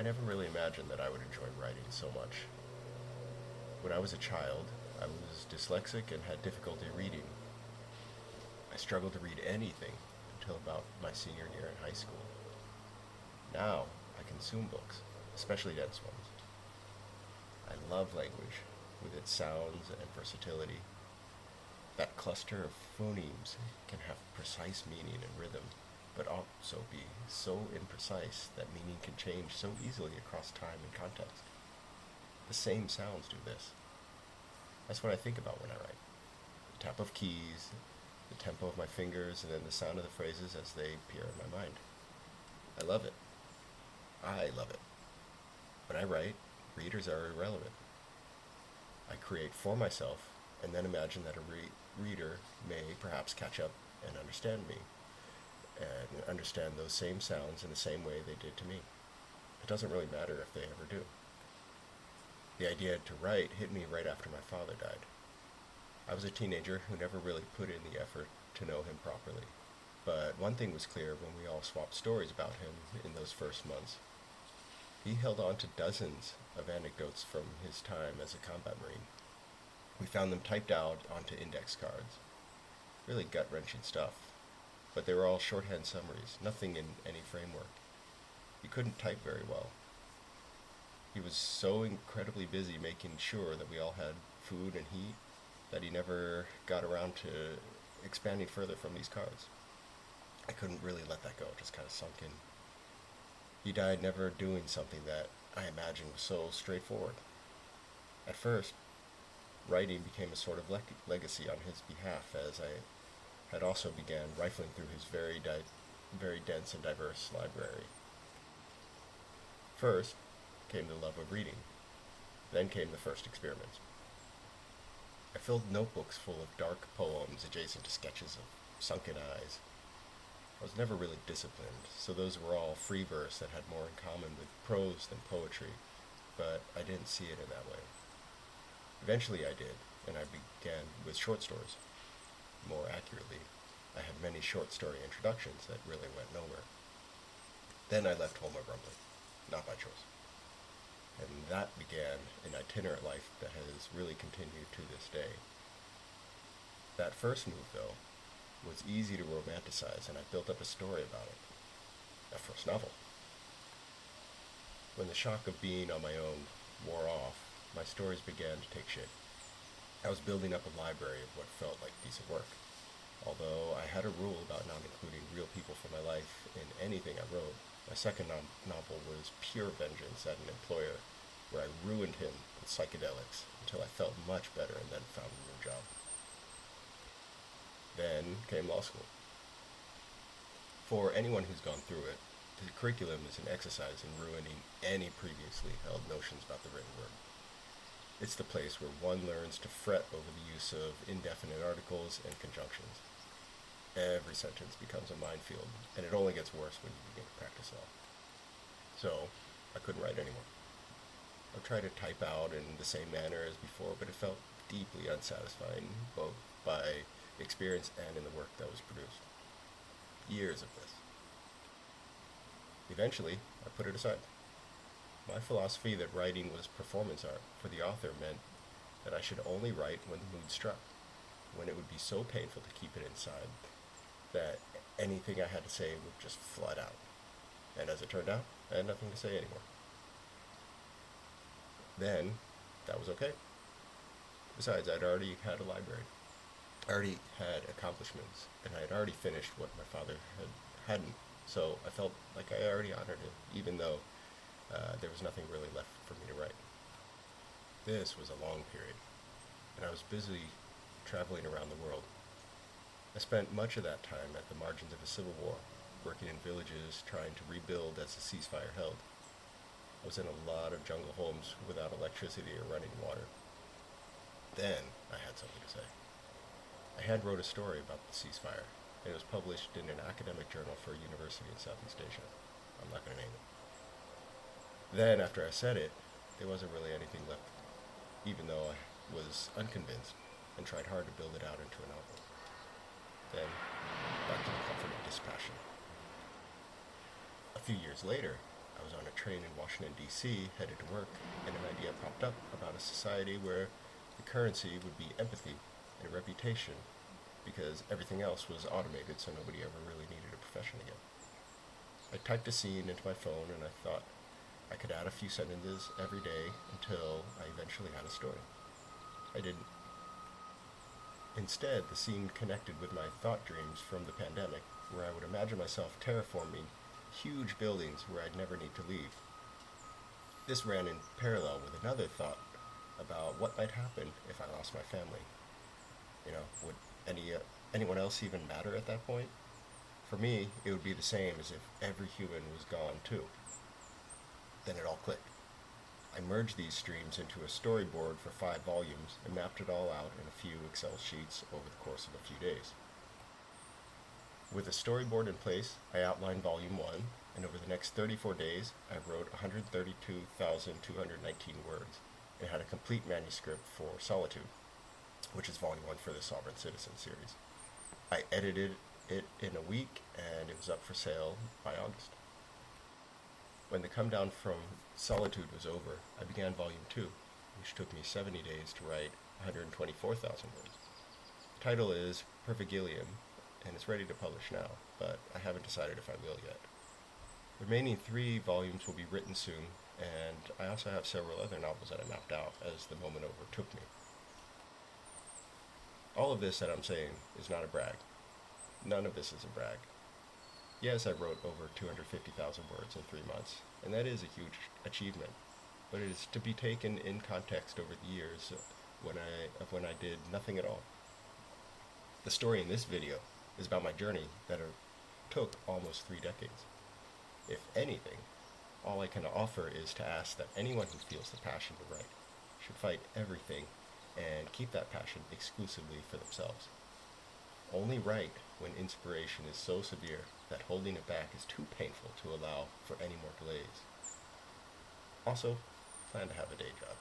I never really imagined that I would enjoy writing so much. When I was a child, I was dyslexic and had difficulty reading. I struggled to read anything until about my senior year in high school. Now, I consume books, especially dense ones. I love language, with its sounds and versatility. That cluster of phonemes can have precise meaning and rhythm, but also be so imprecise that meaning can change so easily across time and context. The same sounds do this. That's what I think about when I write. The tap of keys, the tempo of my fingers, and then the sound of the phrases as they appear in my mind. I love it. I love it. When I write, readers are irrelevant. I create for myself and then imagine that a reader may perhaps catch up and understand me and understand those same sounds in the same way they did to me. It doesn't really matter if they ever do. The idea to write hit me right after my father died. I was a teenager who never really put in the effort to know him properly. But one thing was clear when we all swapped stories about him in those first months. He held on to dozens of anecdotes from his time as a combat marine. We found them typed out onto index cards. Really gut-wrenching stuff. But they were all shorthand summaries, nothing in any framework. He couldn't type very well. He was so incredibly busy making sure that we all had food and heat that he never got around to expanding further from these cards. I couldn't really let that go, it just kind of sunk in. He died never doing something that I imagined was so straightforward. At first, writing became a sort of legacy on his behalf, as I had also began rifling through his very dense and diverse library. First came the love of reading. Then came the first experiments. I filled notebooks full of dark poems adjacent to sketches of sunken eyes. I was never really disciplined, so those were all free verse that had more in common with prose than poetry, but I didn't see it in that way. Eventually I did, and I began with short stories. More accurately, I had many short story introductions that really went nowhere. Then I left home abruptly, not by choice. And that began an itinerant life that has really continued to this day. That first move, though, was easy to romanticize, and I built up a story about it. That first novel. When the shock of being on my own wore off, my stories began to take shape. I was building up a library of what felt like decent work. Although I had a rule about not including real people from my life in anything I wrote, my second novel was pure vengeance at an employer where I ruined him with psychedelics until I felt much better and then found a new job. Then came law school. For anyone who's gone through it, the curriculum is an exercise in ruining any previously held notions about the written word. It's the place where one learns to fret over the use of indefinite articles and conjunctions. Every sentence becomes a minefield, and it only gets worse when you begin to practice law. So, I couldn't write anymore. I tried to type out in the same manner as before, but it felt deeply unsatisfying, both by experience and in the work that was produced. Years of this. Eventually, I put it aside. My philosophy that writing was performance art for the author meant that I should only write when the mood struck, when it would be so painful to keep it inside that anything I had to say would just flood out. And as it turned out, I had nothing to say anymore. Then, that was okay. Besides, I'd already had a library. I already had accomplishments, and I had already finished what my father hadn't. So I felt like I already honored him, even though there was nothing really left for me to write. This was a long period, and I was busy traveling around the world. I spent much of that time at the margins of a civil war, working in villages trying to rebuild as the ceasefire held. I was in a lot of jungle homes without electricity or running water. Then I had something to say. I had wrote a story about the ceasefire, and it was published in an academic journal for a university in Southeast Asia. I'm not going to name it. Then, after I said it, there wasn't really anything left, even though I was unconvinced and tried hard to build it out into a novel. Then, back to the comfort of dispassion. A few years later, I I was on a train in Washington, D.C., headed to work, and an idea popped up about a society where the currency would be empathy and a reputation, because everything else was automated, so nobody ever really needed a profession again. I typed a scene into my phone, and I thought I could add a few sentences every day until I eventually had a story. I didn't. Instead, the scene connected with my thought dreams from the pandemic, where I would imagine myself terraforming huge buildings where I'd never need to leave. This ran in parallel with another thought about what might happen if I lost my family. Would anyone else even matter at that point? For me, it would be the same as if every human was gone too. Then it all clicked. I merged these streams into a storyboard for 5 volumes and mapped it all out in a few Excel sheets over the course of a few days. With a storyboard in place, I outlined Volume 1, and over the next 34 days, I wrote 132,219 words and had a complete manuscript for Solitude, which is Volume 1 for the Sovereign Citizen series. I edited it in a week, and it was up for sale by August. When the come down from Solitude was over, I began Volume 2, which took me 70 days to write 124,000 words. The title is BF Galligan, and it's ready to publish now, but I haven't decided if I will yet. The remaining 3 volumes will be written soon, and I also have several other novels that I mapped out as the moment overtook me. All of this that I'm saying is not a brag. None of this is a brag. Yes, I wrote over 250,000 words in 3 months, and that is a huge achievement, but it is to be taken in context over the years when I did nothing at all. The story in this video is about my journey that took almost 3 decades. If anything, all I can offer is to ask that anyone who feels the passion to write should fight everything and keep that passion exclusively for themselves. Only write when inspiration is so severe that holding it back is too painful to allow for any more delays. Also, plan to have a day job.